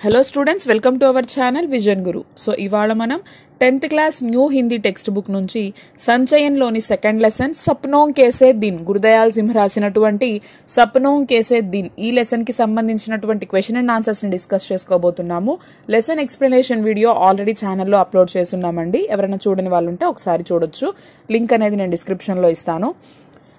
Hello students welcome to our channel vision Guru. So इवाళ మనం 10th class new Hindi text book నుంచి సంచయన్లోని second lesson సప్నోం కేసే దిన్ గురుదయాల్ సింహ్ రాసినటువంటి సప్నోం కేసే దిన్ ఈ లెసన్ కి సంబంధించినటువంటి క్వశ్చన్ అండ్ ఆన్సర్స్ ని డిస్కస్ చేసుకోబోతున్నాము। లెసన్ ఎక్స్ప్లెనేషన్ వీడియో ఆల్రెడీ ఛానల్లో అప్లోడ్ చేస్తున్నామండి, ఎవరైనా చూడని వాళ్ళు ఉంటే ఒకసారి చూడొచ్చు, లింక్ అనేది నేను డిస్క్రిప్షన్ లో ఇస్తాను।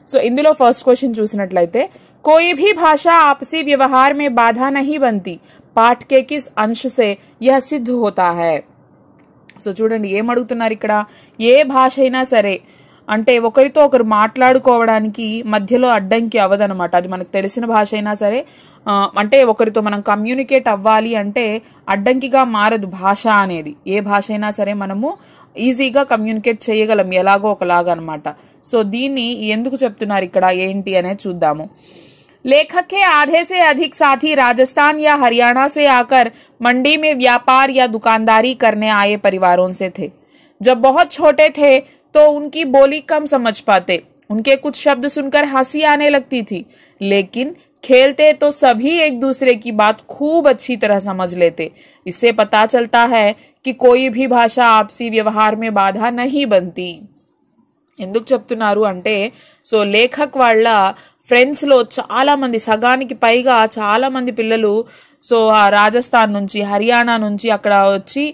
सो इंदुलो फर्स्ट क्वेश्चन चूसिनट्लयिते कोई भी भाषा आपसी व्यवहार में बाधा नहीं बनती, पाठ के किस अंश से यह सिद्ध होता है। सो చూడండి ఏం అడుగుతున్నారు ఇక్కడ, ఏ భాష అయినా సరే అంటే ఒకరితో ఒకరు మాట్లాడుకోవడానికి మధ్యలో అడ్డంకి అవ్వదన్నమాట। అది మనకు తెలిసిన భాష అయినా సరే అంటే ఒకరితో మనం కమ్యూనికేట్ అవ్వాలి అంటే అడ్డంకిగా మారదు భాష అనేది। ఏ భాష అయినా సరే మనము ఈజీగా కమ్యూనికేట్ చేయగలం ఎలాగో ఒకలాగా అన్నమాట। సో దీన్ని ఎందుకు చెప్తున్నారు ఇక్కడ ఏంటి అనేది చూద్దాము। लेखक के आधे से अधिक साथी राजस्थान या हरियाणा से आकर मंडी में व्यापार या दुकानदारी करने आए परिवारों से थे। जब बहुत छोटे थे तो उनकी बोली कम समझ पाते, उनके कुछ शब्द सुनकर हंसी आने लगती थी, लेकिन खेलते तो सभी एक दूसरे की बात खूब अच्छी तरह समझ लेते। इससे पता चलता है कि कोई भी भाषा आपसी व्यवहार में बाधा नहीं बनती। ఎందుకు చెప్తున్నారు అంటే సో లేఖక్ వాళ్ళ ఫ్రెండ్స్ లో చాలా మంది, సగానికి పైగా చాలా మంది పిల్లలు సో ఆ రాజస్థాన్ నుంచి హర్యానా నుంచి అక్కడ వచ్చి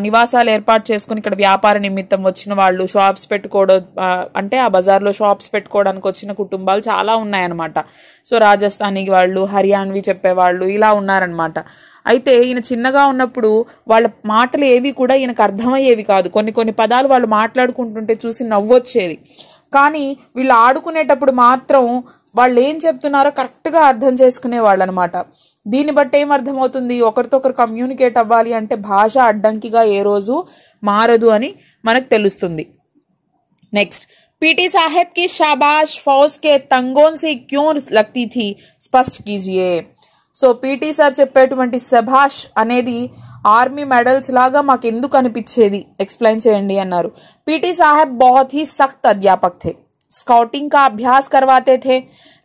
నివాసాలు ఏర్పాటు చేసుకుని ఇక్కడ వ్యాపార నిమిత్తం వచ్చిన వాళ్ళు, షాప్స్ పెట్టుకోవడం అంటే ఆ బజార్లో షాప్స్ పెట్టుకోవడానికి వచ్చిన కుటుంబాలు చాలా ఉన్నాయన్నమాట। సో రాజస్థానీ వాళ్ళు, హర్యాన్వి చెప్పేవాళ్ళు ఇలా ఉన్నారనమాట। అయితే ఈయన చిన్నగా ఉన్నప్పుడు వాళ్ళ మాటలు ఏవి కూడా ఈయనకు అర్థమయ్యేవి కాదు, కొన్ని పదాలు వాళ్ళు మాట్లాడుకుంటుంటే చూసి నవ్వొచ్చేది, కానీ వీళ్ళు ఆడుకునేటప్పుడు మాత్రం వాళ్ళు ఏం చెప్తున్నారో కరెక్ట్గా అర్థం చేసుకునేవాళ్ళు అనమాట। దీన్ని బట్టి ఏం అర్థమవుతుంది, ఒకరితో ఒకరు కమ్యూనికేట్ అవ్వాలి అంటే భాష అడ్డంకిగా ఏ రోజు మారదు అని మనకు తెలుస్తుంది। నెక్స్ట్, पीटी साहब की शाबाश फौज के तंगों से क्यों लगती थी, स्पष्ट कीजिए। సో పీటీ సార్ చెప్పేటువంటి శభాష్ అనేది ఆర్మీ మెడల్స్ లాగా మాకు ఎందుకు అనిపించేది, ఎక్స్ప్లెయిన్ చేయండి అన్నారు। पीटी साहब बहुत ही सख्त अध्यापक थे, स्काउटिंग का अभ्यास करवाते थे।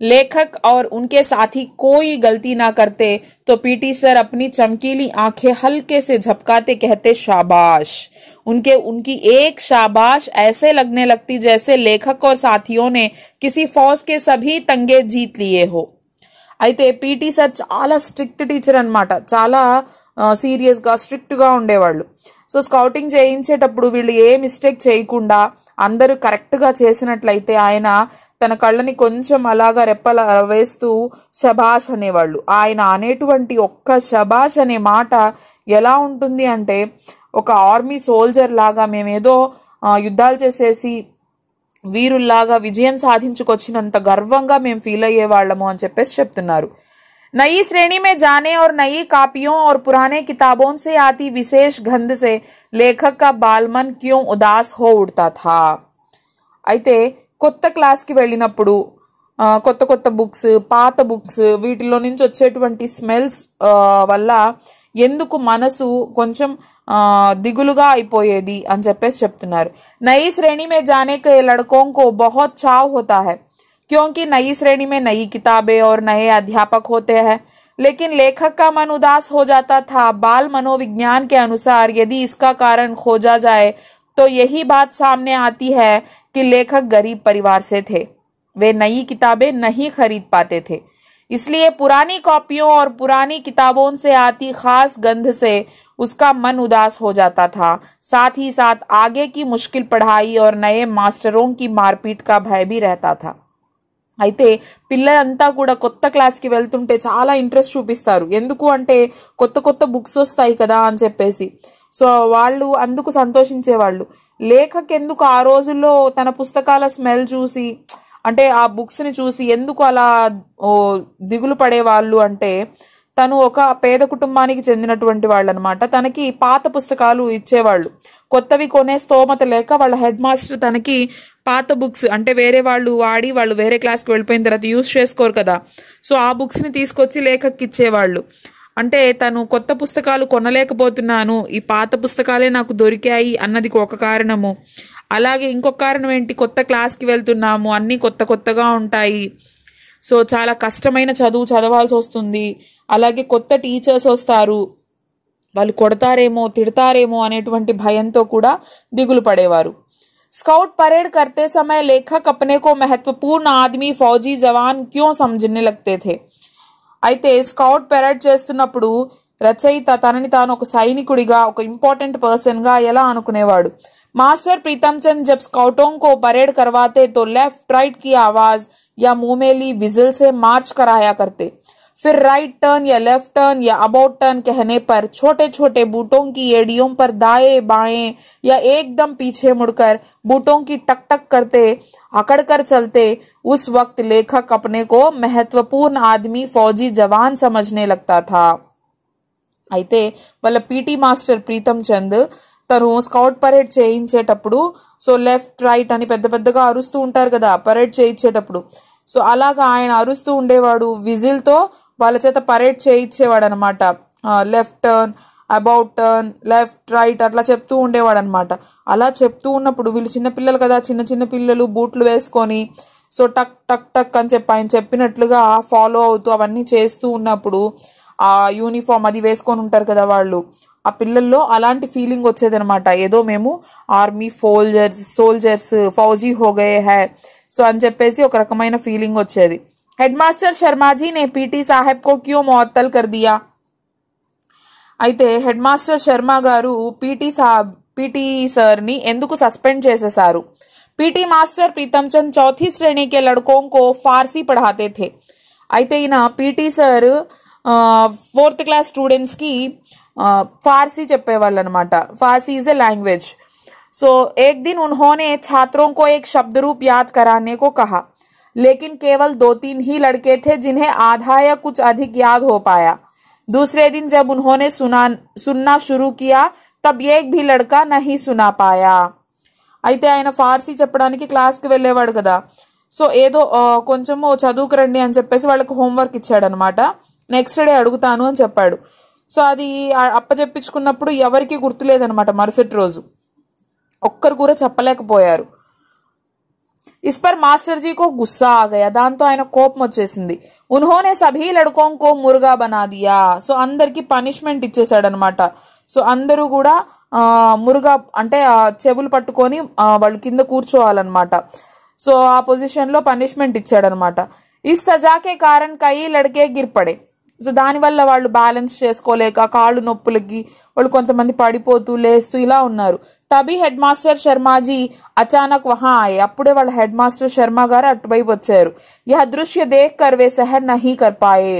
लेखक और उनके साथी कोई गलती ना करते तो पीटी सर अपनी चमकीली आंखें हल्के से झपकाते, कहते शाबाश। उनकी एक शाबाश ऐसे लगने लगती जैसे लेखक और साथियों ने किसी फौज के सभी तंगे जीत लिए हो। అయితే పీటీ సార్ చాలా స్ట్రిక్ట్ టీచర్ అనమాట, చాలా సీరియస్గా స్ట్రిక్ట్గా ఉండేవాళ్ళు। సో స్కౌటింగ్ చేయించేటప్పుడు వీళ్ళు ఏ మిస్టేక్ చేయకుండా అందరూ కరెక్ట్గా చేసినట్లయితే ఆయన తన కళ్ళని కొంచెం అలాగా రెప్పల వేస్తూ శబాష్ అనేవాళ్ళు। ఆయన అనేటువంటి ఒక్క శబాష్ అనే మాట ఎలా ఉంటుంది అంటే ఒక ఆర్మీ సోల్జర్ లాగా మేమేదో యుద్ధాలు చేసేసి వీరుల్లాగా విజయం సాధించుకొచ్చినంత గర్వంగా మేము ఫీల్ అయ్యేవాళ్ళము అని చెప్పేసి చెప్తున్నారు। नई श्रेणी में जाने और नई कापियों और पुराने किताबों से आती विशेष गंध से लेखक का बालमन क्यों उदास हो उठता था। అయితే కొత్త క్లాస్కి వెళ్ళినప్పుడు కొత్త కొత్త బుక్స్, పాత బుక్స్ వీటిలో నుంచి వచ్చేటువంటి స్మెల్స్ వల్ల ఎందుకు మనసు కొంచెం దిగులుగా అయిపోయేది అని చెప్పేసి చెప్తున్నారు। नई श्रेणी में जाने के लड़कों को बहुत चाव होता है क्योंकि नई श्रेणी में नई किताबें और नए अध्यापक होते हैं, लेकिन लेखक का मन उदास हो जाता था। बाल मनोविज्ञान के अनुसार यदि इसका कारण खोजा जाए तो यही बात सामने आती है कि लेखक गरीब परिवार से थे, वे नई किताबें नहीं खरीद पाते थे, इसलिए पुरानी कॉपियों और पुरानी किताबों से आती खास गंध से उसका मन उदास हो जाता था। साथ ही साथ आगे की मुश्किल पढ़ाई और नए मास्टरों की मारपीट का भय भी रहता था। అయితే పిల్లలంతా కూడా కొత్త క్లాస్కి వెళ్తుంటే చాలా ఇంట్రెస్ట్ చూపిస్తారు, ఎందుకు అంటే కొత్త కొత్త బుక్స్ వస్తాయి కదా అని చెప్పేసి। సో వాళ్ళు అందుకు సంతోషించేవాళ్ళు। లేఖక్ ఎందుకు ఆ రోజుల్లో తన పుస్తకాల స్మెల్ చూసి అంటే ఆ బుక్స్ని చూసి ఎందుకు అలా దిగులు పడేవాళ్ళు అంటే తను ఒక పేద కుటుంబానికి చెందినటువంటి వాళ్ళు అనమాట। తనకి పాత పుస్తకాలు ఇచ్చేవాళ్ళు, కొత్తవి కొనే స్తోమత లేక వాళ్ళ హెడ్ మాస్టర్ తనకి పాత బుక్స్ అంటే వేరే వాళ్ళు వాడి వాళ్ళు వేరే క్లాస్కి వెళ్ళిపోయిన తర్వాత యూజ్ చేసుకోరు కదా, సో ఆ బుక్స్ని తీసుకొచ్చి లేఖకి ఇచ్చేవాళ్ళు। అంటే తను కొత్త పుస్తకాలు కొనలేకపోతున్నాను, ఈ పాత పుస్తకాలే నాకు దొరికాయి అన్నది ఒక కారణము, అలాగే ఇంకొక కారణం ఏంటి, కొత్త క్లాస్కి వెళ్తున్నాము, అన్నీ కొత్తగా ఉంటాయి, సో చాలా కష్టమైన చదువు చదవాల్సి వస్తుంది, అలాగే కొత్త టీచర్స్ వస్తారు, వాళ్ళు కొడతారేమో తిడతారేమో అనేటువంటి భయంతో కూడా దిగులు పడేవారు. स्काउट परेड करते समय लेखक अपने को महत्वपूर्ण आदमी फौजी जवान क्यों समझने लगते थे? అయితే స్కౌట్ పెరేడ్ చేస్తున్నప్పుడు రచయిత తనని తాను ఒక సైనికుడిగా ఒక ఇంపార్టెంట్ పర్సన్ గా ఎలా అనుకునేవాడు. मास्टर प्रीतम चंद जब स्काउटों को परेड करवाते तो लेफ्ट राइट की आवाज या मुंह में ली विजिल से मार्च कराया करते. फिर राइट टर्न या लेफ्ट टर्न या अबाउट टर्न कहने पर छोटे छोटे बूटों की एड़ियों पर दाएं बाएं या एकदम पीछे मुड़कर बूटों की टक टक करते अकड़ कर चलते. उस वक्त लेखक अपने को महत्वपूर्ण आदमी फौजी जवान समझने लगता था. అయితే వాళ్ళ పీటీ మాస్టర్ ప్రీతం చంద్ తను స్కౌట్ పరేడ్ చేయించేటప్పుడు సో లెఫ్ట్ రైట్ అని పెద్ద పెద్దగా అరుస్తూ ఉంటారు కదా పరేడ్ చేయించేటప్పుడు. సో అలాగా ఆయన అరుస్తూ ఉండేవాడు. విజిల్తో వాళ్ళ చేత పరేడ్ చేయించేవాడు అనమాట. Left turn, about turn, left right అట్లా చెప్తూ ఉండేవాడు అనమాట. అలా చెప్తూ ఉన్నప్పుడు వీళ్ళు చిన్నపిల్లలు కదా, చిన్న చిన్న పిల్లలు బూట్లు వేసుకొని సో టక్ టక్ టక్ అని చెప్పి ఆయన చెప్పినట్లుగా ఫాలో అవుతూ అవన్నీ చేస్తూ ఉన్నప్పుడు ఆ యూనిఫామ్ అది వేసుకొని ఉంటారు కదా వాళ్ళు, ఆ పిల్లల్లో అలాంటి ఫీలింగ్ వచ్చేదనమాట. ఏదో మేము ఆర్మీ సోల్జర్స్ ఫౌజీ హోగయే హై సో అని చెప్పేసి ఒక రకమైన ఫీలింగ్ వచ్చేది. हेड मास्टर शर्मा जी ने पीटी साहब को क्यों मुअत्तल कर दिया? అయితే హెడ్ మాస్టర్ శర్మ గారు పీటీ సార్ని ఎందుకు సస్పెండ్ చేసేశారు? పీటీ మాస్టర్ ప్రీతం చంద్ చౌథీ శ్రేణి के लड़कों को फारसी पढ़ाते थे. అయితే ఈయన పీటీ సార్ 4th క్లాస్ స్టూడెంట్స్కి फारसी చెప్పేవాళ్ళు అనమాట. फारसी इज ए लैंग्वेज. सो एक दिन उन्होंने छात्रों को एक शब्द रूप याद कराने को कहा, लेकिन केवल 2-3 ही लड़के थे जिन्हें आधा या कुछ अधिक याद हो पाया. दूसरे दिन जब उन्होंने सुनना शुरू किया तब एक भी लड़का नहीं सुना पाया. అయితే ఆయన ఫార్సీ చెప్పడానికి క్లాస్కి వెళ్ళేవాడు కదా. సో ఏదో కొంచెము చదువుకురండి అని చెప్పేసి వాళ్ళకి హోంవర్క్ ఇచ్చాడనమాట. నెక్స్ట్ డే అడుగుతాను అని చెప్పాడు. సో అది అప్పచెప్పించుకున్నప్పుడు ఎవరికి గుర్తులేదనమాట. మరుసటి రోజు ఒక్కరు కూడా చెప్పలేకపోయారు. इस पर मास्टर जी को गुस्सा आ गया. దాంతో ఆయన కోపం వచ్చేసింది. उन्होंने सभी लड़कों को मुर्गा बना दिया. సో అందరికి పనిష్మెంట్ ఇచ్చేసాడు అనమాట. సో అందరూ కూడా మురుగా అంటే చెవులు పట్టుకొని వాళ్ళు కింద కూర్చోవాలన్నమాట. సో ఆ పొజిషన్లో పనిష్మెంట్ ఇచ్చాడనమాట. इस सजा के कारण कई लड़के गिर पड़े. సో దానివల్ల వాళ్ళు బ్యాలెన్స్ చేసుకోలేక కాళ్ళు నొప్పులకి వాళ్ళు కొంతమంది పడిపోతూ లేస్తూ ఇలా ఉన్నారు. తబీ హెడ్ మాస్టర్ శర్మాజీ అచానక్ వహా ఆయే. అప్పుడే వాళ్ళ హెడ్ మాస్టర్ శర్మ గారు అటువైపు వచ్చారు. యహ దృశ్య దేఖ్ కర్ వే సహర్ నహీ కర్ పాయే.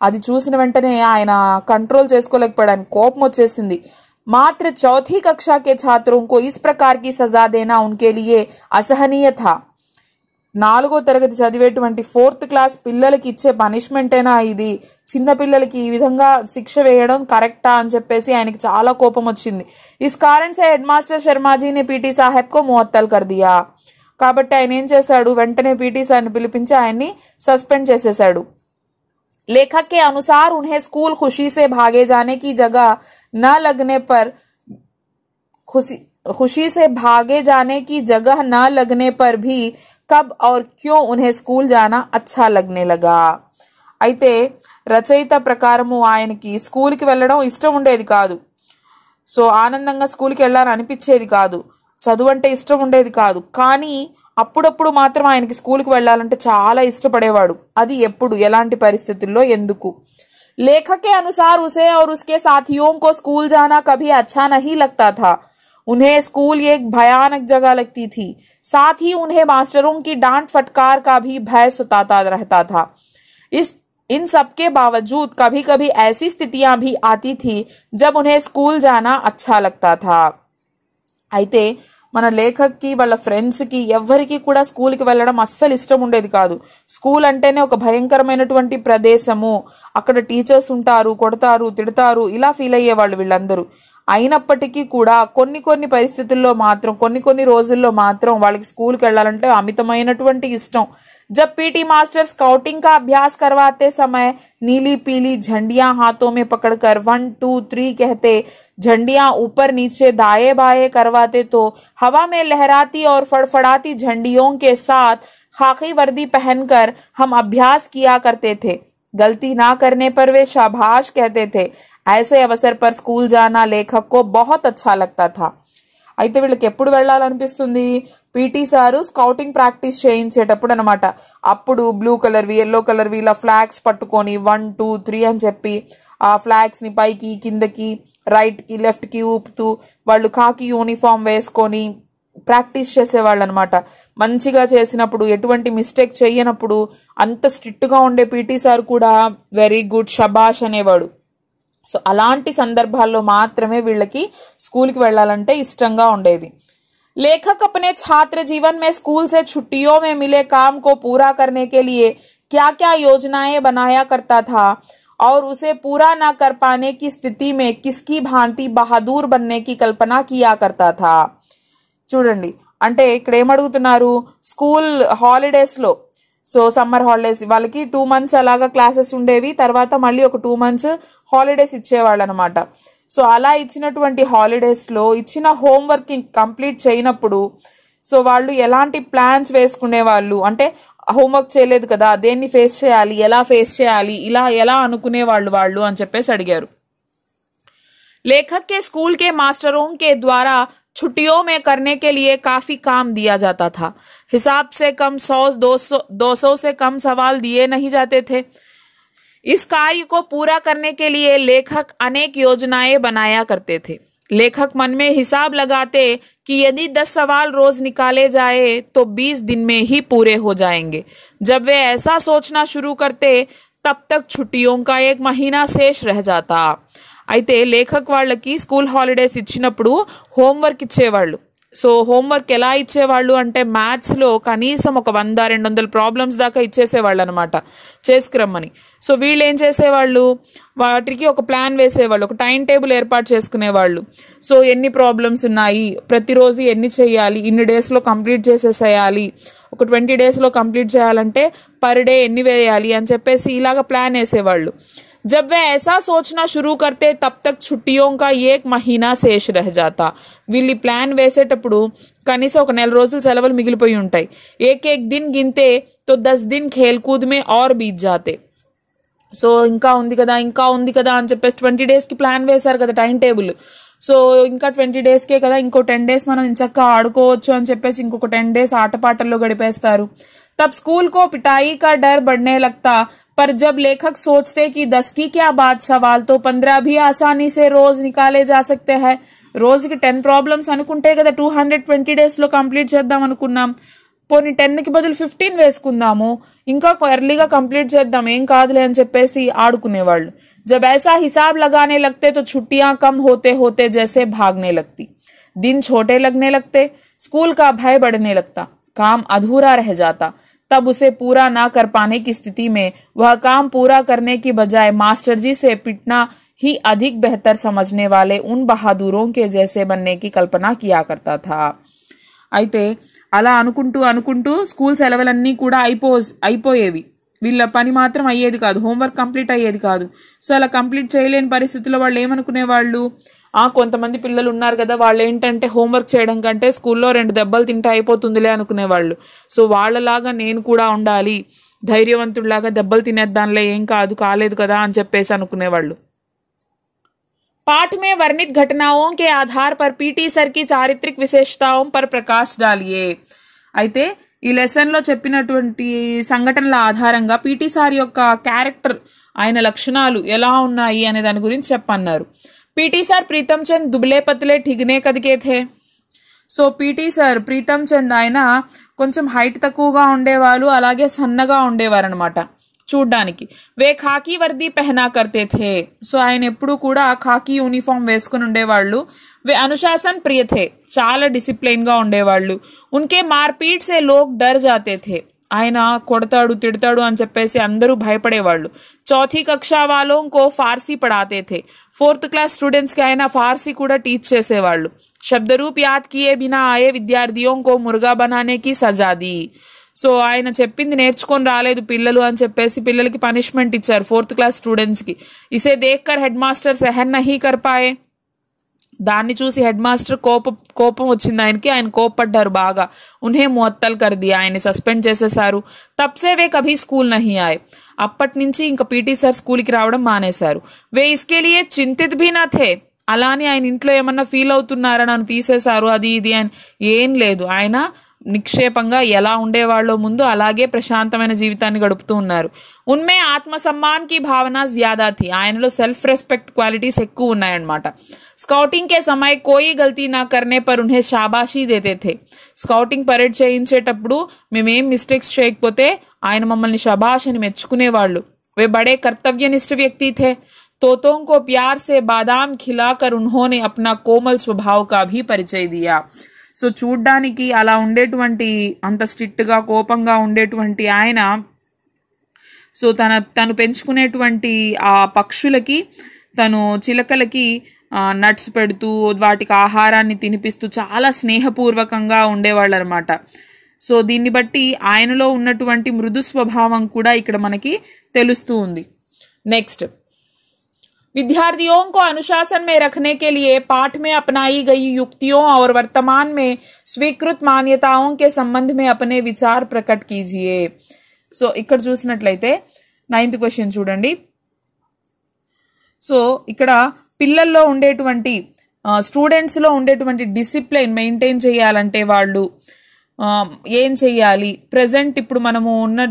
అది చూసిన వెంటనే ఆయన కంట్రోల్ చేసుకోలేకపోయాడు. కోపం వచ్చేసింది. మాత్ర చౌథీ కక్షా కే ఛాత్రోं को इस प्रकार की सजा देना उनके लिए असहनीय था. 4వ తరగతి చదివేటువంటి 4th క్లాస్ పిల్లలకి ఇచ్చే పనిష్మెంటేనా ఇది? చిన్న పిల్లలకి ఈ విధంగా శిక్ష వేయడం కరెక్టా అని చెప్పేసి ఆయనకి చాలా కోపం వచ్చింది. इस कारण से हेड मास्टर शर्मा जी ने पीटी साहब को मुअत्तल कर दिया. కాబట్టి ఆయన ఏం చేశాడు, వెంటనే పీటీ సార్ని పిలిపించి ఆయన్ని సస్పెండ్ చేసేశాడు. लेखक के अनुसार उन्हें स्कूल खुशी से भागे जाने की जगह न लगने पर खुशी से भागे जाने की जगह न लगने पर भी कब और क्यों उन्हें स्कूल जाना अच्छा लगने लगा. అయితే రచయిత ప్రకారము ఆయనకి స్కూల్కి వెళ్ళడం ఇష్టం ఉండేది కాదు. సో ఆనందంగా స్కూల్కి వెళ్ళాలని అనిపించేది కాదు. చదువు అంటే ఇష్టం ఉండేది కాదు. కానీ అప్పుడప్పుడు మాత్రం ఆయనకి స్కూల్కి వెళ్ళాలంటే చాలా ఇష్టపడేవాడు. అది ఎప్పుడు, ఎలాంటి పరిస్థితుల్లో, ఎందుకు? लेखक के अनुसार उसे और उसके साथियों को स्कूल जाना कभी अच्छा नहीं लगता था. उन्हें स्कूल एक भयानक जगह लगती थी. साथ ही उन्हें मास्टरों की डांट फटकार का भी भय सताता रहता था. इन सब के बावजूद कभी कभी ऐसी स्थितियां भी आती थी जब उन्हें स्कूल जाना अच्छा लगता था. అయితే మన లేఖక్కి వాళ్ళ ఫ్రెండ్స్కి ఎవ్వరికి కూడా స్కూల్కి వెళ్ళడం అస్సలు ఇష్టం ఉండేది కాదు. స్కూల్ అంటేనే ఒక భయంకరమైనటువంటి ప్రదేశము. అక్కడ టీచర్స్ ఉంటారు, కొడతారు, తిడతారు, ఇలా ఫీల్ అయ్యేవాళ్ళు వీళ్ళందరూ. అయినప్పటికీ కూడా కొన్ని పరిస్థితుల్లో మాత్రం కొన్ని రోజుల్లో మాత్రం వాళ్ళకి స్కూల్కి వెళ్ళాలంటే అమితమైనటువంటి ఇష్టం. जब पीटी मास्टर स्काउटिंग का अभ्यास करवाते समय नीली पीली झंडियां हाथों में पकड़कर 1 2 3 कहते झंडियां ऊपर नीचे दाएं बाएं करवाते तो हवा में लहराती और फड़फड़ाती झंडियों के साथ खाकी वर्दी पहनकर हम अभ्यास किया करते थे. गलती ना करने पर वे शाबाश कहते थे। ऐसे अवसर पर स्कूल जाना लेखक को बहुत अच्छा लगता था। అయితే వీళ్ళకి ఎప్పుడు వెళ్ళాలనిపిస్తుంది, పీటీ సారు స్కౌటింగ్ ప్రాక్టీస్ చేయించేటప్పుడు అనమాట. అప్పుడు బ్లూ కలర్వి ఎల్లో కలర్వి ఇలా ఫ్లాగ్స్ పట్టుకొని 1 2 3 అని చెప్పి ఆ ఫ్లాగ్స్ని పైకి కిందకి రైట్కి లెఫ్ట్కి ఊపుతూ వాళ్ళు ఖాకీ యూనిఫామ్ వేసుకొని ప్రాక్టీస్ చేసేవాళ్ళు అనమాట. మంచిగా చేసినప్పుడు ఎటువంటి మిస్టేక్ చేయనప్పుడు అంత స్ట్రిక్ట్గా ఉండే పీటీ సార్ కూడా వెరీ గుడ్ షబాష్ అనేవాడు. సో అలాంటి సందర్భాల్లో మాత్రమే వీళ్ళకి స్కూల్కి వెళ్ళాలంటే ఇష్టంగా ఉండేది. लेखक अपने छात्र जीवन में स्कूल से छुट्टियों में मिले काम को पूरा करने के लिए क्या क्या योजनाएं बनाया करता था और उसे पूरा ना कर पाने की स्थिति में किसकी भांति बहादुर बनने की कल्पना किया करता था. చూడండి, అంటే ఇక్కడ ఏమడుగుతున్నారు, స్కూల్ హాలిడేస్లో, సో సమ్మర్ హాలిడేస్ వాళ్ళకి 2 months అలాగా క్లాసెస్ ఉండేవి, తర్వాత మళ్ళీ ఒక 2 months హాలిడేస్ ఇచ్చేవాళ్ళు అనమాట. సో అలా ఇచ్చినటువంటి హాలిడేస్లో ఇచ్చిన హోంవర్క్ కంప్లీట్ చేయనప్పుడు సో వాళ్ళు ఎలాంటి ప్లాన్స్ వేసుకునేవాళ్ళు, అంటే హోంవర్క్ చేయలేదు కదా దేన్ని ఫేస్ చేయాలి, ఎలా ఫేస్ చేయాలి, ఇలా ఎలా అనుకునేవాళ్ళు వాళ్ళు అని చెప్పేసి అడిగారు. लेखक के स्कूल के मास्टरों के द्वारा छुट्टियों में करने के लिए काफी काम दिया जाता था. हिसाब से कम 100-200 से कम सवाल दिए नहीं जाते थे. इस कार्य को पूरा करने के लिए लेखक अनेक योजनाएं बनाया करते थे. लेखक मन में हिसाब लगाते कि यदि 10 सवाल रोज निकाले जाए तो 20 दिन में ही पूरे हो जाएंगे. जब वे ऐसा सोचना शुरू करते तब तक छुट्टियों का 1 महीना शेष रह जाता. అయితే లేఖక్ వాళ్ళకి స్కూల్ హాలిడేస్ ఇచ్చినప్పుడు హోంవర్క్ ఇచ్చేవాళ్ళు. సో హోంవర్క్ ఎలా ఇచ్చేవాళ్ళు అంటే మ్యాథ్స్లో కనీసం ఒక 100-200 ప్రాబ్లమ్స్ దాకా ఇచ్చేసేవాళ్ళు అనమాట చేసుకురమ్మని. సో వీళ్ళు ఏం చేసేవాళ్ళు, వాటికి ఒక ప్లాన్ వేసేవాళ్ళు, ఒక టైం టేబుల్ ఏర్పాటు చేసుకునేవాళ్ళు. సో ఎన్ని ప్రాబ్లమ్స్ ఉన్నాయి, ప్రతిరోజు ఎన్ని చేయాలి, ఇన్ని డేస్లో కంప్లీట్ చేసేసేయాలి, ఒక 20 daysలో కంప్లీట్ చేయాలంటే పర్ డే ఎన్ని వేయాలి అని చెప్పేసి ఇలాగ ప్లాన్ వేసేవాళ్ళు. जब वे ऐसा सोचना शुरू करते तब तक छुट्टियों का 1 महीना शेष रह जाता. వీళ్ళు ప్లాన్ వేసేటప్పుడు కనీసం ఒక 1 రోజులు సెలవులు మిగిలిపోయి ఉంటాయి. एक दिन गिनते तो 10 दिन खेलकूद में और बीत जाते. సో ఇంకా ఉంది కదా అని చెప్పేసి 20 daysకి ప్లాన్ వేశారు కదా టైం టేబుల్. సో ఇంకా 20 daysకే కదా, ఇంకో 10 days మనం ఇంచక్కా ఆడుకోవచ్చు అని చెప్పేసి ఇంకొక 10 days ఆటపాటల్లో గడిపేస్తారు. तब स्कूल को पिटाई का डर बढ़ने लगता. पर जब लेखक सोचते कि 10 की क्या बात, सवाल तो 15 भी आसानी से रोज निकाले जा सकते हैं. రోజుకి 10 ప్రాబ్లమ్స్ అనుకుంటే కదా 220 daysలో కంప్లీట్ చేద్దాం అనుకున్నాం, పోనీ 10కి బదులు 15 వేసుకుందాము, ఇంకా ఎర్లీగా కంప్లీట్ చేద్దాం, ఏం కాదులే అని చెప్పేసి ఆడుకునేవాళ్ళు. जब ऐसा हिसाब लगाने लगते तो छुट्टियां कम होते होते जैसे भागने लगती. दिन छोटे लगने लगते, स्कूल का भय बढ़ने लगता, काम अधूरा रह जाता. तब उसे पूरा ना कर पाने की स्थिति में वह काम पूरा करने की बजाय मास्टर जी से पिटना ही अधिक बेहतर समझने वाले उन बहादुरों के जैसे बनने की कल्पना किया करता था. అయితే అలా అనుకుంటూ స్కూల్ సెలవులన్నీ కూడా అయిపోయేవి. వీళ్ళ పని మాత్రం అయ్యేది కాదు, హోంవర్క్ కంప్లీట్ అయ్యేది కాదు. సో అలా కంప్లీట్ చేయలేని పరిస్థితుల్లో వాళ్ళు ఏమనుకునేవాళ్ళు, కొంతమంది పిల్లలు ఉన్నారు కదా వాళ్ళు ఏంటంటే హోంవర్క్ చేయడం కంటే స్కూల్లో 2 దెబ్బలు తింటే అయిపోతుందిలే అనుకునేవాళ్ళు. సో వాళ్ళలాగా నేను కూడా ఉండాలి, ధైర్యవంతుడిలాగా దెబ్బలు తినేద్దానిలే, ఏం కాలేదు కదా అని చెప్పేసి అనుకునేవాళ్ళు. पाठ में वर्णित घटनाओं के आधार पर पीटी सर की चारित्रिक विशेषताओं पर प्रकाश डालिए. అయితే ఈ లెసన్లో చెప్పినటువంటి సంఘటనల ఆధారంగా పీటీ సార్ యొక్క క్యారెక్టర్, ఆయన లక్షణాలు ఎలా ఉన్నాయి అనే దాని గురించి చెప్పన్నారు. పీటీ సార్ ప్రీతం చంద్ దుబ్లే పత్లే ఠిగనే కదికే థే. So PT sir Pritam Chand ఆయన కొంచెం హైట్ తక్కువగా ఉండేవాళ్ళు, అలాగే సన్నగా ఉండేవారు అనమాట చూడ్డానికి. వే ఖాకీ వర్దీ పెహనా కర్తే థే. సో ఆయన ఎప్పుడు కూడా ఖాకీ యూనిఫామ్ వేసుకుని ఉండేవాళ్ళు. వే అనుశాసన్ ప్రియ థే, చాలా డిసిప్లైన్గా ఉండేవాళ్ళు. ఉన్కే మార్పీట్ సే లోగ్ డర్ జాతే థే. ఆయన కొడతాడు తిడతాడు అని చెప్పేసి అందరూ భయపడేవాళ్ళు. చౌథీ కక్షా వాలోంకో ఫార్సీ పడాతే థే. 4th class స్టూడెంట్స్కి ఆయన ఫార్సీ కూడా టీచ్ చేసేవాళ్ళు. శబ్దరూప్ యాద్ కియే బినా ఆయే విద్యార్థియోంకో ముర్గా బనానేకి సజా ది. సో ఆయన చెప్పింది నేర్చుకొని రాలేదు పిల్లలు అని చెప్పేసి పిల్లలకి పనిష్మెంట్ ఇచ్చారు 4th class స్టూడెంట్స్కి. ఇసే దేఖ్కర్ హెడ్ మాస్టర్ సెహన్ నహీ కర్ పాయే. దాన్ని చూసి హెడ్ మాస్టర్ కోపం వచ్చింది ఆయనకి. ఆయన కోప్పడ్డారు బాగా. ఉన్హే ముअत्तल कर दिया, ఆయన సస్పెండ్ చేసేశారు. తబ్సే వే కభీ స్కూల్ నహీ ఆయే, అప్పటి నుంచి ఇంకా పీటీ సార్ స్కూల్కి రావడం మానేశారు. వే ఇస్కే లియే చింతిత్ భీ నా థే, అలానే ఆయన ఇంట్లో ఏమన్నా ఫీల్ అవుతున్నారా నన్ను తీసేశారు అది ఇది అని ఏం లేదు. ఆయన నిక్షేపంగా ఎలా ఉండేవాళ్ళో ముందు అలాగే ప్రశాంతమైన జీవితాన్ని గడుపుతూ ఉన్నారు. ఉన్మే ఆత్మసమ్మాన్ కి భావన జ్యాదా థీ, ఆయనలో సెల్ఫ్ రెస్పెక్ట్ క్వాలిటీస్ ఎక్కువ ఉన్నాయన్నమాట. స్కౌటింగ్ కే సమయ కోయి గల్తీ నా కర్నే పర్ ఉన్హే షాబాషీ దేతే థే, స్కౌటింగ్ పరేడ్ చేయించేటప్పుడు మేమేం మిస్టేక్స్ చేయకపోతే ఆయన మమ్మల్ని షబాష్ అని మెచ్చుకునేవాళ్ళు. వే బడే కర్తవ్యనిష్ఠ వ్యక్తి థే, तोतों को प्यार से बादाम खिलाकर उन्होंने अपना कोमल स्वभाव का भी परिचय दिया. సో చూడ్డానికి అలా ఉండేటువంటి అంత స్ట్రిక్ట్గా కోపంగా ఉండేటువంటి ఆయన సో తను పెంచుకునేటువంటి ఆ పక్షులకి తను చిలకలకి నట్స్ పెడుతూ వాటికి ఆహారాన్ని తినిపిస్తూ చాలా స్నేహపూర్వకంగా ఉండేవాళ్ళు అనమాట. సో దీన్ని బట్టి ఆయనలో ఉన్నటువంటి మృదు స్వభావం కూడా ఇక్కడ మనకి తెలుస్తూ ఉంది. నెక్స్ట్, विद्यार्थियों को अनुशासन में रखने के लिए पाठ में अपनाई गई युक्तियों और वर्तमान में स्वीकृत मान्यताओं के संबंध में अपने विचार प्रकट कीजिए. సో ఇక్కడ చూసినట్లయితే 9th క్వశ్చన్ చూడండి. సో ఇక్కడ పిల్లల్లో ఉండేటువంటి స్టూడెంట్స్లో ఉండేటువంటి డిసిప్లిన్ మెయింటైన్ చేయాలంటే వాళ్ళు ఏం చెయ్యాలి, ప్రజెంట్ ఇప్పుడు మనము ఉన్న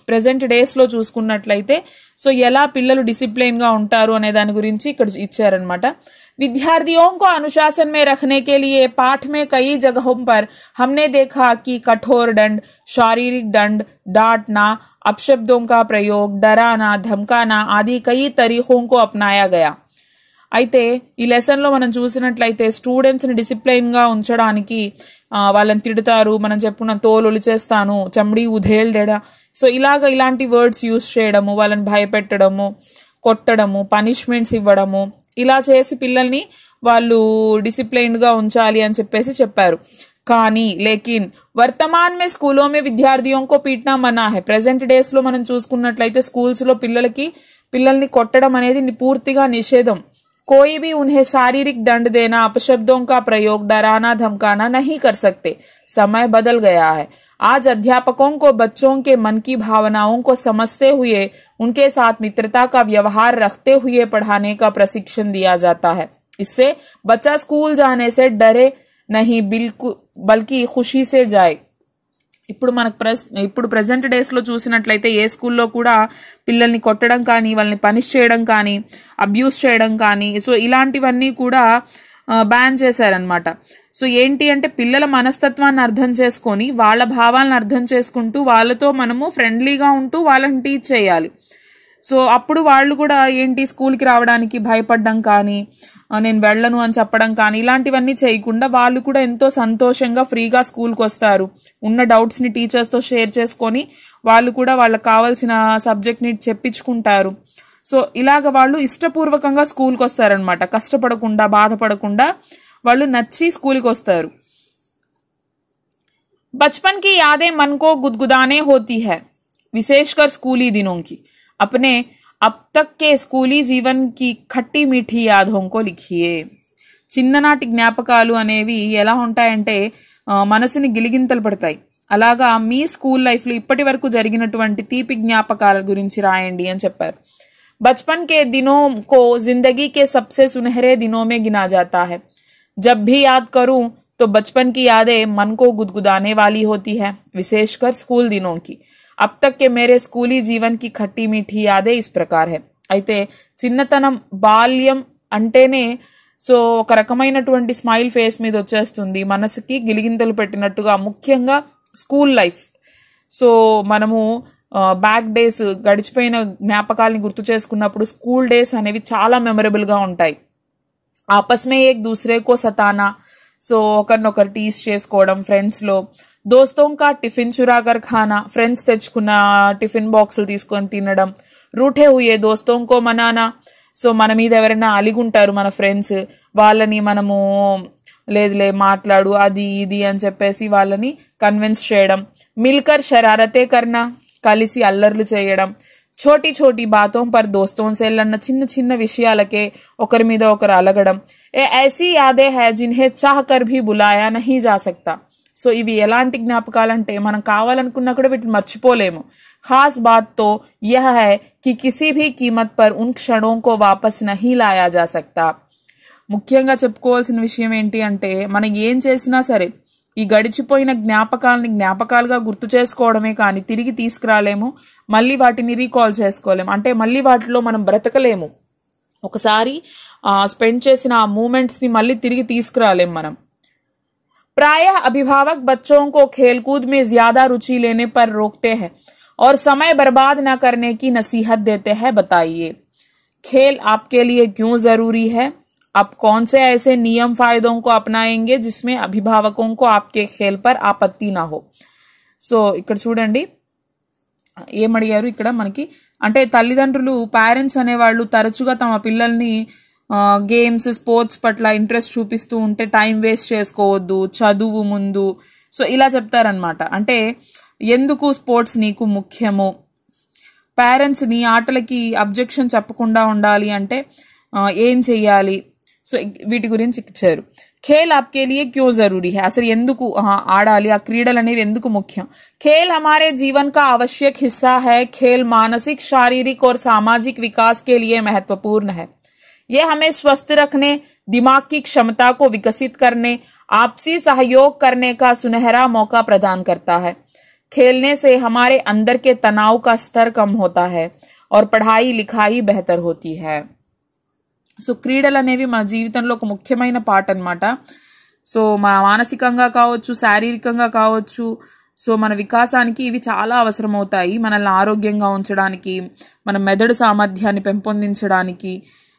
ప్రజెంట్ డేస్లో చూసుకున్నట్లయితే సో ఎలా పిల్లలు డిసిప్లిన్గా ఉంటారు అనే దాని గురించి ఇక్కడ ఇచ్చారనమాట. विद्यार्थियों को अनुशासन में रखने के लिए पाठ में कई जगहों पर हमने देखा कि कठोर दंड, शारीरिक दंड, डांटना, अपशब्दों का प्रयोग, डराना, धमकाना आदि कई तरीकों को अपनाया गया. అయితే ఈ లెసన్లో మనం చూసినట్లయితే స్టూడెంట్స్ని డిసిప్లైన్గా ఉంచడానికి వాళ్ళని తిడతారు, మనం చెప్పుకున్న తోలు ఒలిచేస్తాను, చమ్డి ఉధేల్డెడా, సో ఇలాంటి వర్డ్స్ యూస్ చేయడము, వాళ్ళని భయపెట్టడము, కొట్టడము, పనిష్మెంట్స్ ఇవ్వడము, ఇలా చేసి పిల్లల్ని వాళ్ళు డిసిప్లైన్డ్గా ఉంచాలి అని చెప్పారు. కానీ లేకిన్ వర్తమాన్ మే స్కూల్లో మే విద్యార్థియోं को पीटना मना है. ప్రెజెంట్ డేస్లో మనం చూసుకున్నట్లయితే స్కూల్స్లో పిల్లల్ని కొట్టడం అనేది పూర్తిగా నిషేధం. कोई भी उन्हें शारीरिक दंड देना, अपशब्दों का प्रयोग, डराना, धमकाना नहीं कर सकते. समय बदल गया है. आज अध्यापकों को बच्चों के मन की भावनाओं को समझते हुए उनके साथ मित्रता का व्यवहार रखते हुए पढ़ाने का प्रशिक्षण दिया जाता है. इससे बच्चा स्कूल जाने से डरे नहीं बल्कि खुशी से जाए. ఇప్పుడు ప్రెజెంట్ డేస్లో చూసినట్లయితే ఏ స్కూల్లో కూడా పిల్లల్ని కొట్టడం కానీ, వాళ్ళని పనిష్ చేయడం కానీ, అబ్యూస్ చేయడం కానీ, సో ఇలాంటివన్నీ కూడా బ్యాన్ చేశారనమాట. సో ఏంటి అంటే పిల్లల మనస్తత్వాన్ని అర్థం చేసుకొని వాళ్ళ భావాలను అర్థం చేసుకుంటూ వాళ్ళతో మనము ఫ్రెండ్లీగా ఉంటూ వాళ్ళని టీచ్ చేయాలి. సో అప్పుడు వాళ్ళు కూడా ఏంటి స్కూల్కి రావడానికి భయపడడం కానీ, నేను వెళ్ళను అని చెప్పడం కానీ ఇలాంటివన్నీ చేయకుండా వాళ్ళు కూడా ఎంతో సంతోషంగా ఫ్రీగా స్కూల్కి వస్తారు. ఉన్న డౌట్స్ని టీచర్స్తో షేర్ చేసుకొని వాళ్ళు కూడా వాళ్ళకి కావాల్సిన సబ్జెక్ట్ని చెప్పించుకుంటారు. సో ఇలాగ వాళ్ళు ఇష్టపూర్వకంగా స్కూల్కి వస్తారనమాట. కష్టపడకుండా, బాధపడకుండా వాళ్ళు నచ్చి స్కూల్కి వస్తారు. बचपन की यादें मन को गुदगुदाने होती है, विशेषकर स्कूली दिनों की. अपने अब तक के स्कूली जीवन की खट्टी मीठी यादों को लिखिए. చిన్ననాటి జ్ఞాపకాలు అనేవి ఎలా ఉంటాయంటే మనసుని గిలిగింతలు పడతాయి. అలాగా మీ స్కూల్ లైఫ్లో ఇప్పటి వరకు జరిగినటువంటి తీపి జ్ఞాపకాల గురించి రాయండి అని చెప్పారు. बचपन के दिनों को जिंदगी के सबसे सुनहरे दिनों में गिना जाता है. जब भी याद करूं तो बचपन की यादें मन को गुदगुदाने वाली होती है, विशेषकर स्कूल दिनों की. अब तक के मेरे स्कूली जीवन की खट्टी मीठी यादें इस प्रकार है. అయితే చిన్నతనం, బాల్యం అంటేనే సో ఒక రకమైనటువంటి స్మైల్ ఫేస్ మీద వచ్చేస్తుంది, మనసుకి గిలిగింతలు పెట్టినట్టుగా. ముఖ్యంగా స్కూల్ లైఫ్. సో మనము బ్యాక్ డేస్, గడిచిపోయిన జ్ఞాపకాలని గుర్తు చేసుకున్నప్పుడు స్కూల్ డేస్ అనేవి చాలా మెమరబుల్గా ఉంటాయి. ఆపస్మే ఏక్ దూసరే కో సతానా, సో ఒకరినొకరు టీస్ చేసుకోవడం ఫ్రెండ్స్లో. దోస్తోం కా టిఫిన్ చురాకర్ ఖానా, ఫ్రెండ్స్ తెచ్చుకున్న టిఫిన్ బాక్సులు తీసుకొని తినడం. రూఠే హుయే దోస్తోం కో మనానా, సో మన మీద ఎవరైనా అలిగుంటారు మన ఫ్రెండ్స్, వాళ్ళని మనము లేదులే మాట్లాడు అది ఇది అని చెప్పేసి వాళ్ళని కన్విన్స్ చేయడం. మిల్కర్ షరారతే కర్నా, కలిసి అల్లర్లు చేయడం. छोटी छोटी बातों पर दोस्तों से लड़ना, చిన్న చిన్న విషయాలకే ఒకరి మీద ఒకరు అలగడం. ऐसी यादें हैं जिन्हें चाह कर भी बुलाया नहीं जा सकता. సో ఇవి ఎలాంటి జ్ఞాపకాలంటే మనం కావాలనుకున్నా కూడా వీటిని మర్చిపోలేము. खास बात तो यह है कि किसी भी कीमत पर उन क्षणों को वापस नहीं लाया जा सकता. ముఖ్యంగా చెప్పుకోవాల్సిన విషయం ఏంటి అంటే మనం ఏం చేసినా సరే ఈ గడిచిపోయిన జ్ఞాపకాలని జ్ఞాపకాలుగా గుర్తు చేసుకోవడమే కానీ తిరిగి తీసుకురాలేము, మళ్ళీ వాటిని రీకాల్ చేసుకోలేము, అంటే మళ్ళీ వాటిలో మనం బ్రతకలేము. ఒకసారి స్పెండ్ చేసిన ఆ మూమెంట్స్ని మళ్ళీ తిరిగి తీసుకురాలేము మనం. प्रायः अभिभावक बच्चों को खेलकूद में ज्यादा रुचि लेने पर रोकते हैं और समय बर्बाद न करने की नसीहत देते हैं. बताइए खेल आपके लिए क्यों जरूरी है? आप कौन से ऐसे नियम फायदों को अपनाएंगे जिसमें अभिभावकों को आपके खेल पर आपत्ति ना हो. సో ఇక్కడ చూడండి ఏమడిగారు ఇక్కడ మనకి, అంటే తల్లిదండ్రులు పేరెంట్స్ అనేవాళ్ళు తరచుగా తమ పిల్లల్ని గేమ్స్ స్పోర్ట్స్ పట్ల ఇంట్రెస్ట్ చూపిస్తూ ఉంటే టైం వేస్ట్ చేసుకోవద్దు, చదువు ముందు, సో ఇలా చెప్తారనమాట. అంటే ఎందుకు స్పోర్ట్స్ నీకు ముఖ్యము, పేరెంట్స్ నీ ఆటలకి అబ్జెక్షన్ చెప్పకుండా ఉండాలి అంటే ఏం చెయ్యాలి, సో వీటి గురించి ఇచ్చారు. खेल आपके लिए क्यों जरूरी है, అసలు ఎందుకు ఆడాలి, ఆ క్రీడలు అనేవి ఎందుకు ముఖ్యం. खेल हमारे जीवन का आवश्यक हिस्सा है. खेल मानसिक, शारीरिक और सामाजिक विकास के लिए महत्वपूर्ण है. यह हमें स्वस्थ रखने, दिमाग की क्षमता को विकसित करने, आपसी सहयोग करने का सुनहरा मौका प्रदान करता है. खेलने से हमारे अंदर के तनाव का स्तर कम होता है और पढ़ाई लिखाई बेहतर होती है. సో క్రీడలు అనేవి మన జీవితంలో ఒక ముఖ్యమైన పార్ట్ అనమాట. సో మానసికంగా కావచ్చు, శారీరకంగా కావచ్చు, సో మన వికాసానికి ఇవి చాలా అవసరం అవుతాయి. మనల్ని ఆరోగ్యంగా ఉంచడానికి, మన మెదడు సామర్థ్యాన్ని పెంపొందించడానికి,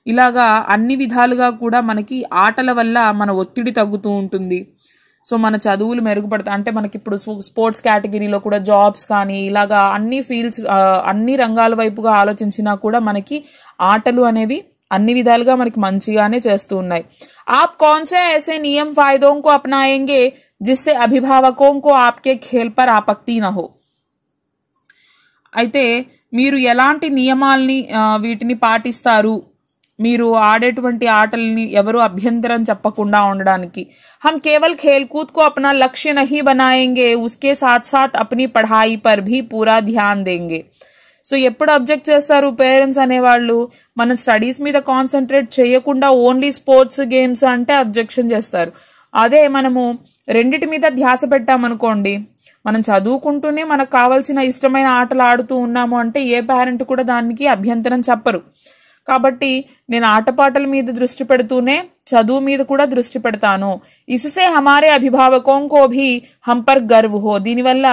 ఇలాగా అన్ని విధాలుగా కూడా మనకి ఆటల వల్ల మన ఒత్తిడి తగ్గుతూ ఉంటుంది. సో మన చదువులు మెరుగుపడతాయి. అంటే మనకి ఇప్పుడు స్పోర్ట్స్ కేటగిరీలో కూడా జాబ్స్ కానీ ఇలాగా అన్ని ఫీల్డ్స్, అన్ని రంగాల వైపుగా ఆలోచించినా కూడా మనకి ఆటలు అనేవి అన్ని విధాలుగా మనకి మంచిగానే చేస్తూ ఉన్నాయి. आप कौन से ऐसे नियम फायदों को अपनाएंगे जिससे अभिभावकों को आपके खेल पर आपत्ति न हो. అయితే మీరు ఎలాంటి నియమాల్ని వీటిని పాటిస్తారు మీరు ఆడేటువంటి ఆటల్ని ఎవరు అభ్యంతరం చెప్పకుండా ఉండడానికి. हम केवल खेलकूद को अपना लक्ष्य नहीं बनाएंगे, उसके साथ साथ अपनी पढ़ाई पर भी पूरा ध्यान देंगे. సో ఎప్పుడు అబ్జెక్ట్ చేస్తారు పేరెంట్స్ అనేవాళ్ళు, మనం స్టడీస్ మీద కాన్సన్ట్రేట్ చేయకుండా ఓన్లీ స్పోర్ట్స్ గేమ్స్ అంటే అబ్జెక్షన్ చేస్తారు. అదే మనము రెండిటి మీద ధ్యాస పెట్టామనుకోండి, మనం చదువుకుంటూనే మనకు కావాల్సిన ఇష్టమైన ఆటలు ఆడుతూ ఉన్నాము అంటే ఏ పేరెంట్ కూడా దానికి అభ్యంతరం చెప్పరు. కాబట్టి నేను ఆటపాటల మీద దృష్టి పెడుతూనే చదువు మీద కూడా దృష్టి పెడతాను. ఇససే హమారే అభిభావకోం కో భీ హమ్ పర్ గర్వ్ హో, దీనివల్ల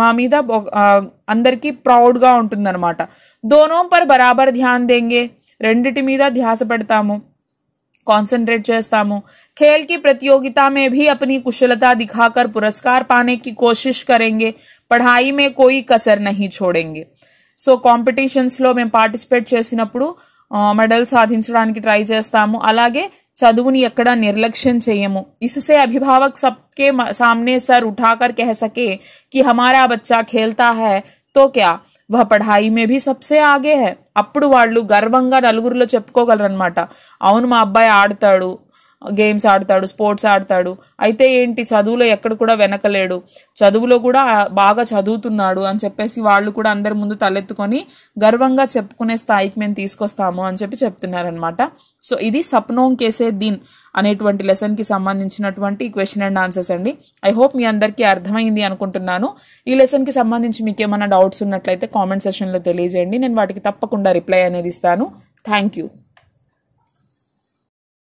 మా మీద అందరికీ ప్రౌడ్గా ఉంటుందన్నమాట. దోనోం పర్ బరాబర్ ధ్యాన్ దేంగే, రెండిటి మీద ధ్యాస పెడతాము, कॉन्सेंट्रेट చేస్తాము. खेल की प्रतियोगिता में भी अपनी कुशलता दिखाकर पुरस्कार पाने की कोशिश करेंगे. पढ़ाई में कोई कसर नहीं छोड़ेंगे. సో కాంపిటీషన్స్లో మేము పార్టిసిపేట్ చేసినప్పుడు మెడల్ సాధించడానికి ట్రై చేస్తాము, అలాగే చదువుని ఎక్కడా నిర్లక్ష్యం చేయము. इससे अभिभावक सबके सामने सर उठाकर कह सके कि हमारा बच्चा खेलता है तो क्या वह पढ़ाई में भी सबसे आगे है. అప్పుడు వాళ్ళు గర్వంగా నలుగురిలో చెప్పుకోగలరు అనమాట, అవును మా అబ్బాయి ఆడతాడు, గేమ్స్ ఆడతాడు, స్పోర్ట్స్ ఆడతాడు, అయితే ఏంటి చదువులో ఎక్కడ కూడా వెనకలేడు, చదువులో కూడా బాగా చదువుతున్నాడు అని చెప్పేసి వాళ్ళు కూడా అందరి ముందు తలెత్తుకొని గర్వంగా చెప్పుకునే స్థాయికి మేము తీసుకొస్తాము అని చెప్పి చెప్తున్నారనమాట. సో ఇది సప్నోం కేసే దిన్ అనేటువంటి లెసన్కి సంబంధించినటువంటి క్వశ్చన్ అండ్ ఆన్సర్స్ అండి. ఐ హోప్ మీ అందరికీ అర్థమైంది అనుకుంటున్నాను. ఈ లెసన్కి సంబంధించి మీకు ఏమైనా డౌట్స్ ఉన్నట్లయితే కామెంట్ సెషన్లో తెలియజేయండి, నేను వాటికి తప్పకుండా రిప్లై అనేది ఇస్తాను. Thank you.